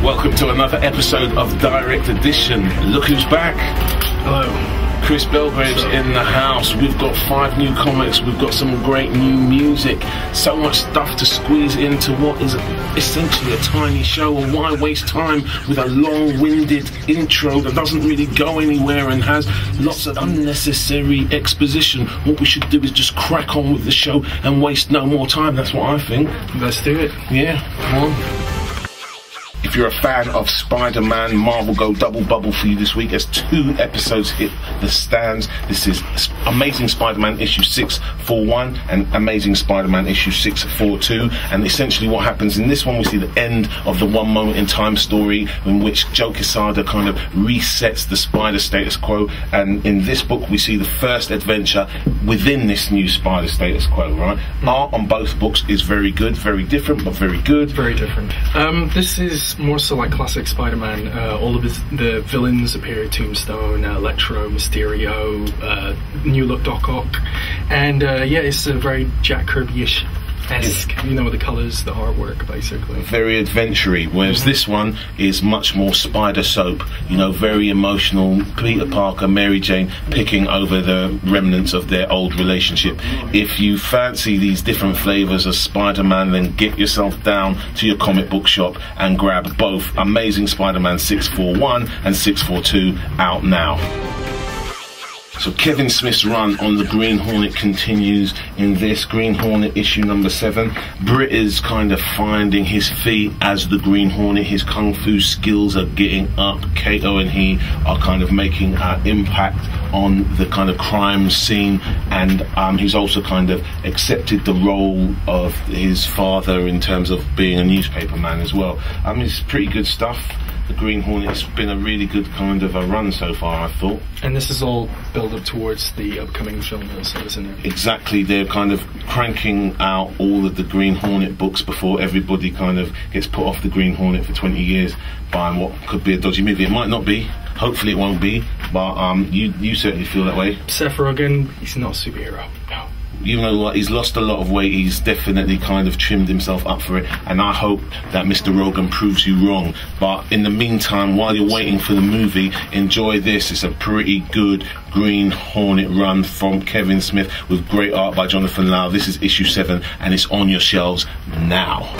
Welcome to another episode of Direct Edition. Look who's back. Hello. Chris Belgrave's in the house. We've got 5 new comics. We've got some great new music. So much stuff to squeeze into what is essentially a tiny show. And why waste time with a long-winded intro that doesn't really go anywhere and has lots of unnecessary exposition? What we should do is just crack on with the show and waste no more time. That's what I think. Let's do it. Yeah, come on. If you're a fan of Spider-Man, Marvel go double bubble for you this week as 2 episodes hit the stands. This is Amazing Spider-Man issue 641 and Amazing Spider-Man issue 642. And essentially what happens in this one, we see the end of the One Moment in Time story in which Joe Quesada kind of resets the Spider status quo. And in this book, we see the first adventure within this new Spider status quo, right? Art on both books is very good, very different, but very good. Very different. This is more so like classic Spider-Man. All of the villains appear: Tombstone, Electro, Mysterio, new look Doc Ock, and yeah, it's a very Jack Kirby-ish esque, you know, the colours, the artwork, basically. Very adventure-y, whereas this one is much more Spider soap, you know, very emotional. Peter Parker, Mary Jane picking over the remnants of their old relationship. If you fancy these different flavours of Spider-Man, then get yourself down to your comic book shop and grab both Amazing Spider-Man 641 and 642 out now. So Kevin Smith's run on the Green Hornet continues in this Green Hornet issue number 7. Britt is kind of finding his feet as the Green Hornet. His kung fu skills are getting up. Kato and he are kind of making an impact on the kind of crime scene, and he's also kind of accepted the role of his father in terms of being a newspaper man as well. It's pretty good stuff. The Green Hornet's been a really good kind of a run so far, I thought. And this is all build up towards the upcoming film also, isn't it? Exactly, they're kind of cranking out all of the Green Hornet books before everybody kind of gets put off the Green Hornet for 20 years by what could be a dodgy movie. It might not be, hopefully it won't be, but you certainly feel that way. Seth Rogen, he's not a superhero, no. You know what, he's lost a lot of weight, he's definitely kind of trimmed himself up for it, and I hope that Mr. Rogan proves you wrong. But in the meantime, while you're waiting for the movie, enjoy this. It's a pretty good Green Hornet run from Kevin Smith with great art by Jonathan Lau. This is issue 7 and it's on your shelves now.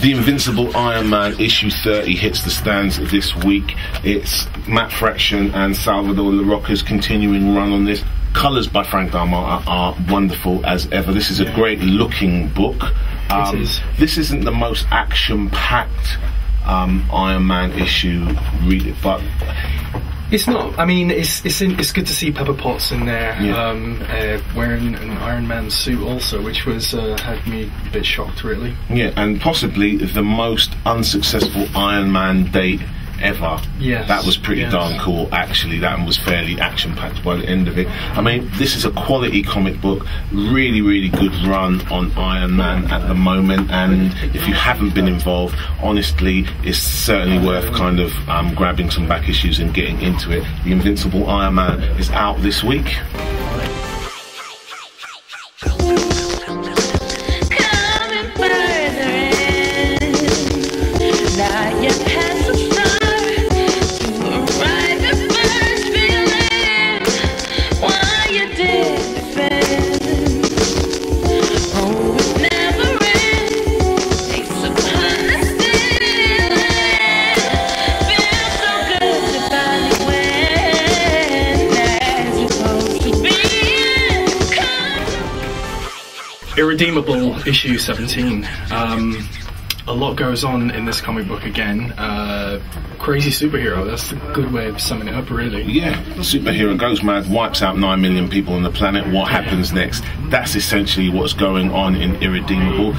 The Invincible Iron Man issue 30 hits the stands this week. It's Matt Fraction and Salvador Larroca's continuing run on this. Colours by Frank Darmata are wonderful as ever. This is a great looking book. This isn't the most action-packed Iron Man issue, really, but it's not. I mean, it's good to see Pepper Potts in there, wearing an Iron Man suit also, which was had me a bit shocked, really. Yeah, and possibly the most unsuccessful Iron Man date ever. Yes. That was pretty darn cool, actually. That one was fairly action-packed by the end of it. I mean, this is a quality comic book. Really, really good run on Iron Man at the moment, and if you haven't been involved, honestly, it's certainly worth kind of grabbing some back issues and getting into it. The Invincible Iron Man is out this week. Irredeemable issue 17. A lot goes on in this comic book again. Crazy superhero, that's a good way of summing it up, really. Yeah, superhero goes mad, wipes out 9 million people on the planet. What happens next? That's essentially what's going on in Irredeemable.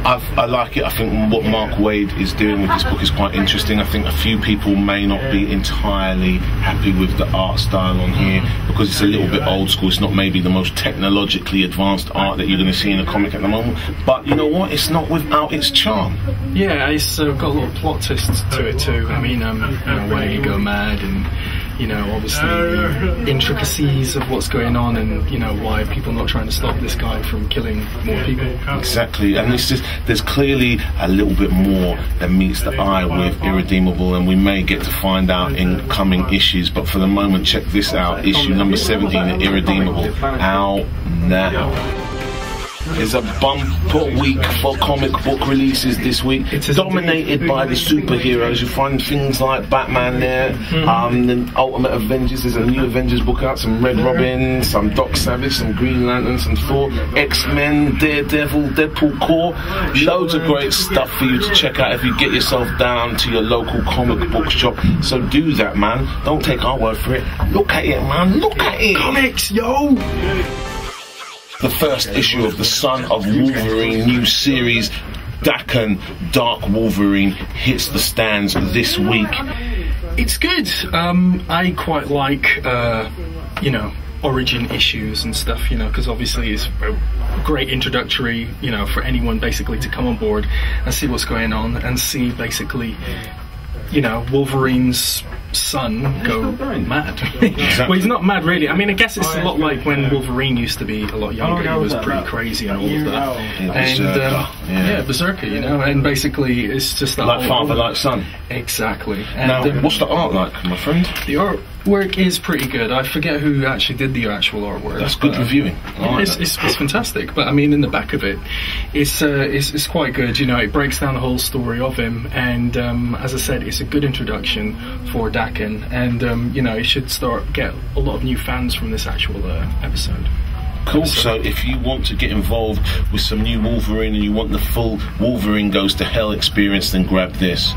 I like it. I think what Mark Waid is doing with this book is quite interesting. I think a few people may not be entirely happy with the art style on here because it's a little bit old school. It's not maybe the most technologically advanced art that you're going to see in a comic at the moment, but you know what, it's not without its charm. Yeah, it's got a little plot twists to it too. I mean, you know, where you go mad and you know, obviously the intricacies of what's going on, and you know why people are not trying to stop this guy from killing more people. Exactly, and it's just, there's clearly a little bit more that meets the eye with Irredeemable, and we may get to find out in coming issues, but for the moment, check this out. Issue number 17 of Irredeemable, out now. It's a bumper week for comic book releases this week. It's dominated by the superheroes. You find things like Batman there, the Ultimate Avengers. There's a new Avengers book out, some Red Robin, some Doc Savage, some Green Lantern, some Thor, X-Men, Daredevil, Deadpool Corps. Loads of great stuff for you to check out if you get yourself down to your local comic book shop. So do that, man. Don't take our word for it. Look at it, man. Look at it. Comics, yo! The first issue of the Son of Wolverine new series, Daken, Dark Wolverine, hits the stands this week. It's good. I quite like, you know, origin issues and stuff, you know, because obviously it's a great introductory, you know, for anyone basically to come on board and see what's going on and see basically, you know, Wolverine's son go mad. Well, he's not mad really. I mean, I guess it's a lot like when Wolverine used to be a lot younger. He was pretty crazy and all of that. And Berserker, you know. And basically, it's just that like father, like son. Exactly. And, now, what's the art like, my friend? The artwork is pretty good. I forget who actually did the actual artwork. That's good reviewing. It's fantastic. But I mean, in the back of it, it's quite good. You know, it breaks down the whole story of him, and as I said, it's a good introduction for Daken, and you know, it should get a lot of new fans from this actual episode. Cool. So if you want to get involved with some new Wolverine and you want the full Wolverine Goes to Hell experience, then grab this,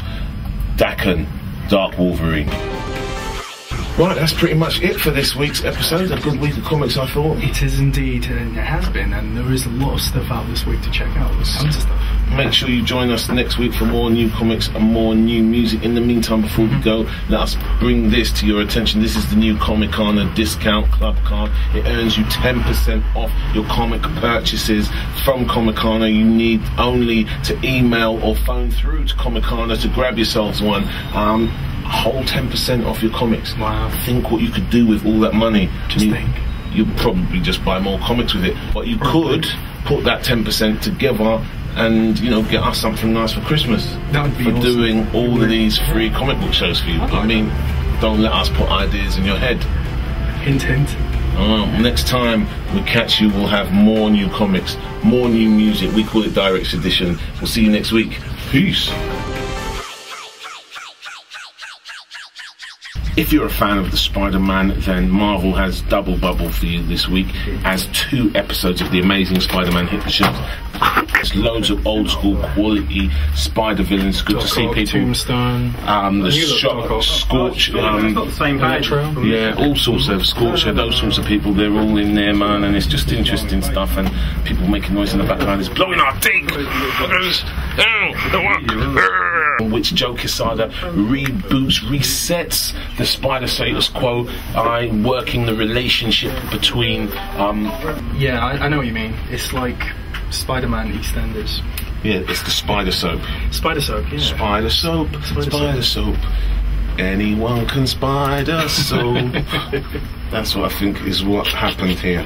Daken, Dark Wolverine. Right, that's pretty much it for this week's episode. A good week of comics, I thought. It is indeed, and it has been, and there is a lot of stuff out this week to check out. There's tons of stuff. Make sure you join us next week for more new comics and more new music. In the meantime, before we go, let us bring this to your attention. This is the new Comicana discount club card. It earns you 10% off your comic purchases from Comicana. You need only to email or phone through to Comicana to grab yourselves one. Whole 10% off your comics. Wow. Think what you could do with all that money. Just think. You'd probably just buy more comics with it, but you could put that 10% together and, you know, get us something nice for Christmas. That would be for awesome. Doing all of these free comic book shows for you. I mean, don't let us put ideas in your head. Hint, hint. Next time we catch you, we'll have more new comics, more new music. We call it Director's Edition. We'll see you next week. Peace. If you're a fan of the Spider-Man, then Marvel has double bubble for you this week as 2 episodes of The Amazing Spider-Man hit the shelves. There's loads of old school quality Spider villains. Good to see people. Tombstone. The Scorch. Not the same page. Yeah, all sorts of Scorcher, those sorts of people. They're all in there, man, and it's just interesting stuff. And people making noise in the background. It's blowing our dick. Which Joe Quesada reboots, resets the Spider status quo by working the relationship between. Yeah, I know what you mean. It's like Spider-Man EastEnders. Yeah, it's the Spider Soap. Spider Soap, yeah. Spider Soap, Spider Soap. Anyone can Spider Soap. That's what I think is what happened here.